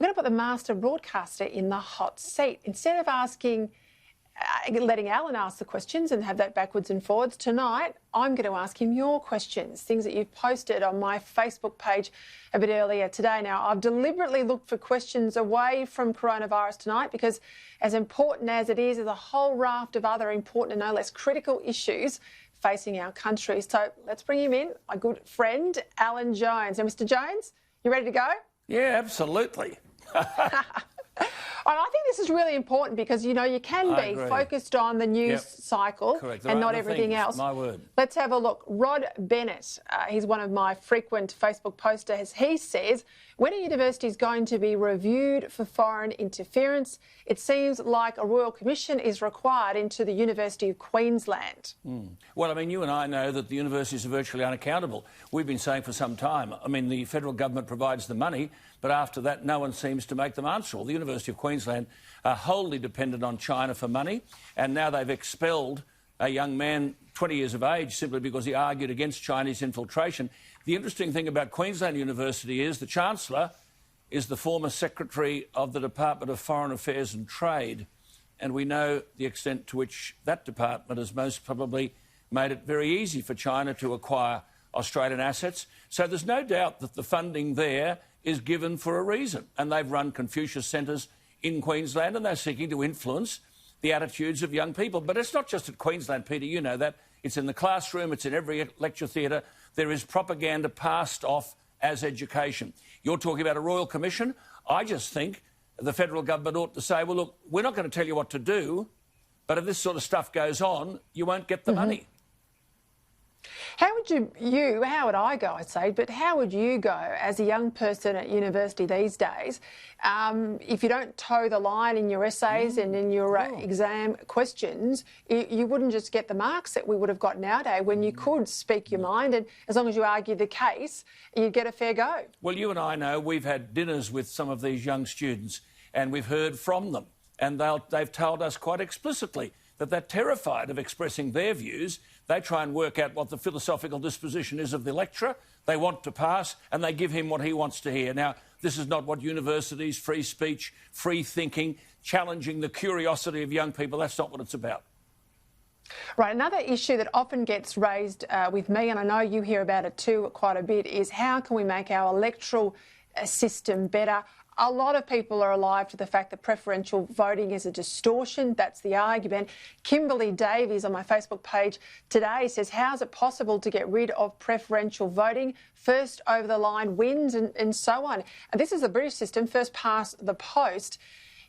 we're going to put the master broadcaster in the hot seat. Instead of letting Alan ask the questions and have that backwards and forwards, tonight I'm going to ask him your questions, things that you've posted on my Facebook page a bit earlier today. Now, I've deliberately looked for questions away from coronavirus tonight because as important as it is, there's a whole raft of other important and no less critical issues facing our country. So let's bring him in, my good friend, Alan Jones. Now, Mr. Jones, you ready to go? Yeah, absolutely. I think this is really important because, you know, you can be focused on the news cycle and not everything else. My word. Let's have a look. Rod Bennett, he's one of my frequent Facebook posters. He says, when a university is going to be reviewed for foreign interference, it seems like a royal commission is required into the University of Queensland. Well, I mean, you and I know that the universities are virtually unaccountable. We've been saying for some time. I mean, the federal government provides the money, but after that, no one seems to make them answerable. The University of Queensland are wholly dependent on China for money, and now they've expelled a young man, 20 years of age, simply because he argued against Chinese infiltration. The interesting thing about Queensland University is the Chancellor is the former Secretary of the Department of Foreign Affairs and Trade, and we know the extent to which that department has most probably made it very easy for China to acquire Australian assets. So there's no doubt that the funding there is given for a reason, and they've run Confucius centres in Queensland and they're seeking to influence the attitudes of young people. But it's not just at Queensland, Peter, you know that. It's in the classroom, it's in every lecture theatre. There is propaganda passed off as education. You're talking about a royal commission. I just think the federal government ought to say, well, look, we're not going to tell you what to do, but if this sort of stuff goes on, you won't get the money. How would I go, I'd say, but how would you go as a young person at university these days if you don't toe the line in your essays and in your exam questions, you wouldn't just get the marks that we would have got nowadays when you could speak your mind, and as long as you argue the case, you'd get a fair go. Well, you and I know we've had dinners with some of these young students and we've heard from them, and they've told us quite explicitly that they're terrified of expressing their views. They try and work out what the philosophical disposition is of the lecturer. They want to pass, and they give him what he wants to hear. Now, this is not what universities, free speech, free thinking, challenging the curiosity of young people, that's not what it's about. Right, another issue that often gets raised with me, and I know you hear about it too quite a bit, is how can we make our electoral system better? A lot of people are alive to the fact that preferential voting is a distortion. That's the argument. Kimberly Davies on my Facebook page today says, how is it possible to get rid of preferential voting? First over the line wins and so on. And this is the British system, first past the post.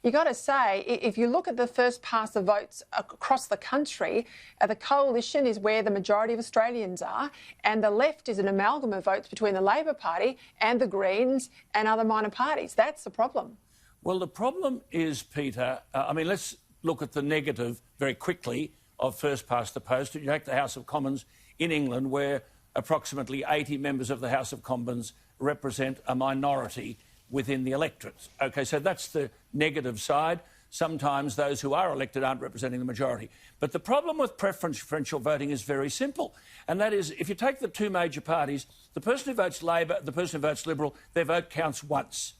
You got to say, if you look at the first past the votes across the country, the coalition is where the majority of Australians are, and the left is an amalgam of votes between the Labor Party and the Greens and other minor parties. That's the problem. Well, the problem is, Peter, I mean, let's look at the negative very quickly of first past the post. You take the House of Commons in England, where approximately 80 members of the House of Commons represent a minority within the electorate. OK, so that's the negative side. Sometimes those who are elected aren't representing the majority. But the problem with preferential voting is very simple, and that is if you take the two major parties, the person who votes Labor, the person who votes Liberal, their vote counts once.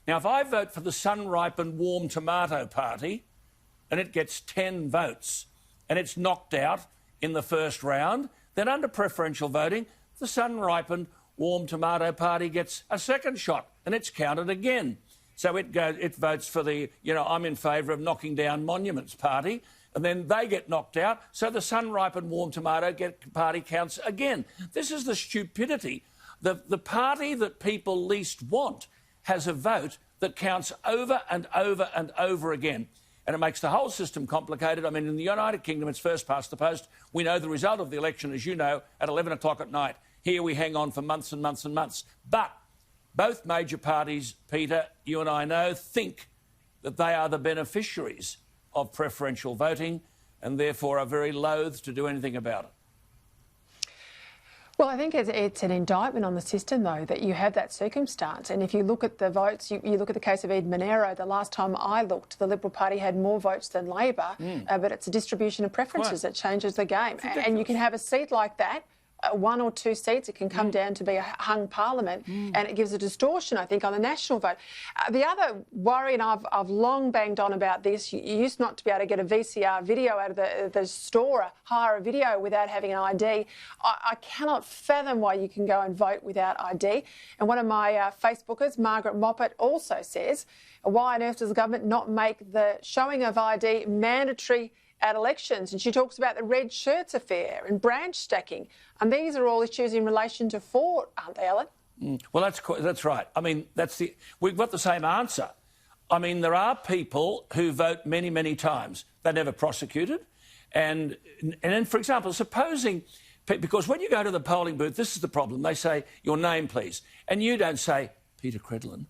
Now, if I vote for the sun-ripened warm tomato party and it gets 10 votes and it's knocked out in the first round, then under preferential voting, the sun-ripened warm tomato party gets a second shot and it's counted again. So it votes for the, you know, I'm in favour of knocking down monuments party, and then they get knocked out, so the sun-ripened warm tomato party counts again. This is the stupidity. The party that people least want has a vote that counts over and over and over again. And it makes the whole system complicated. I mean, in the United Kingdom, it's first past the post. We know the result of the election, as you know, at 11 o'clock at night. Here we hang on for months and months and months. But both major parties, Peter, you and I know, think that they are the beneficiaries of preferential voting and therefore are very loath to do anything about it. Well, I think it's an indictment on the system, though, that you have that circumstance. And if you look at the votes, you look at the case of Ed Monero, the last time I looked, the Liberal Party had more votes than Labor, but it's a distribution of preferences that changes the game. And you can have a seat like that 1 or 2 seats. It can come down to be a hung parliament, and it gives a distortion, I think, on the national vote. The other worry, and I've long banged on about this, you used not to be able to get a VCR video out of the store, hire a video without having an ID. I cannot fathom why you can go and vote without ID. And one of my Facebookers, Margaret Moppet, also says, why on earth does the government not make the showing of ID mandatory at elections? And she talks about the red shirts affair and branch stacking. And these are all issues in relation to Ford, aren't they, Ellen? Well, that's right. I mean, we've got the same answer. I mean, there are people who vote many, many times. They're never prosecuted. And then, for example, supposing, because when you go to the polling booth, this is the problem. They say, your name, please. And you don't say, Peter Credlin.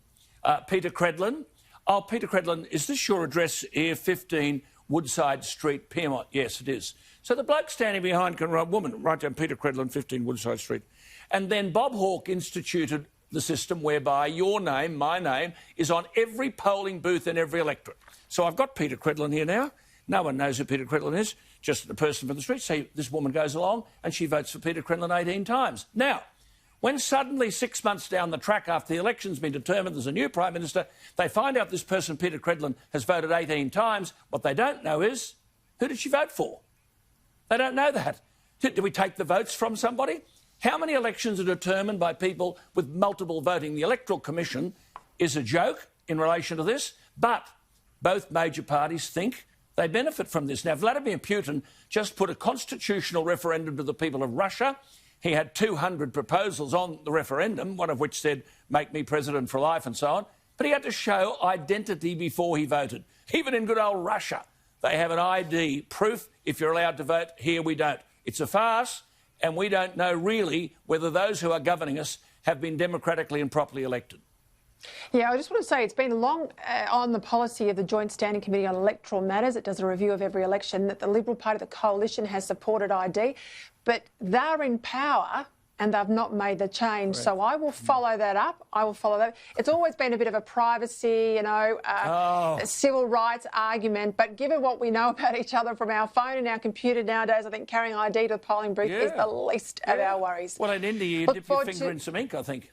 Peter Credlin. Oh, Peter Credlin, is this your address here, 15 Woodside Street, Pyrmont? Yes, it is. So the bloke standing behind can write, woman, write down Peter Credlin, 15 Woodside Street. And then Bob Hawke instituted the system whereby your name, my name, is on every polling booth in every electorate. So I've got Peter Credlin here now. No one knows who Peter Credlin is, just the person from the street. So this woman goes along and she votes for Peter Credlin 18 times. Now, when suddenly 6 months down the track after the election's been determined, there's a new Prime Minister, they find out this person, Peter Credlin, has voted 18 times. What they don't know is, who did she vote for? They don't know that. Do we take the votes from somebody? How many elections are determined by people with multiple voting? The Electoral Commission is a joke in relation to this, but both major parties think they benefit from this. Now, Vladimir Putin just put a constitutional referendum to the people of Russia. He had 200 proposals on the referendum, one of which said, make me president for life and so on. But he had to show identity before he voted. Even in good old Russia, they have an ID proof if you're allowed to vote. Here we don't. It's a farce, and we don't know really whether those who are governing us have been democratically and properly elected. Yeah, I just want to say it's been long on the policy of the Joint Standing Committee on Electoral Matters. It does a review of every election that the Liberal Party, the coalition, has supported ID. But they're in power and they've not made the change. Correct. So I will follow that up. I will follow that. It's always been a bit of a privacy, a civil rights argument. But given what we know about each other from our phone and our computer nowadays, I think carrying ID to the polling booth is the least of our worries. Well, in India, you dip your finger in some ink, I think.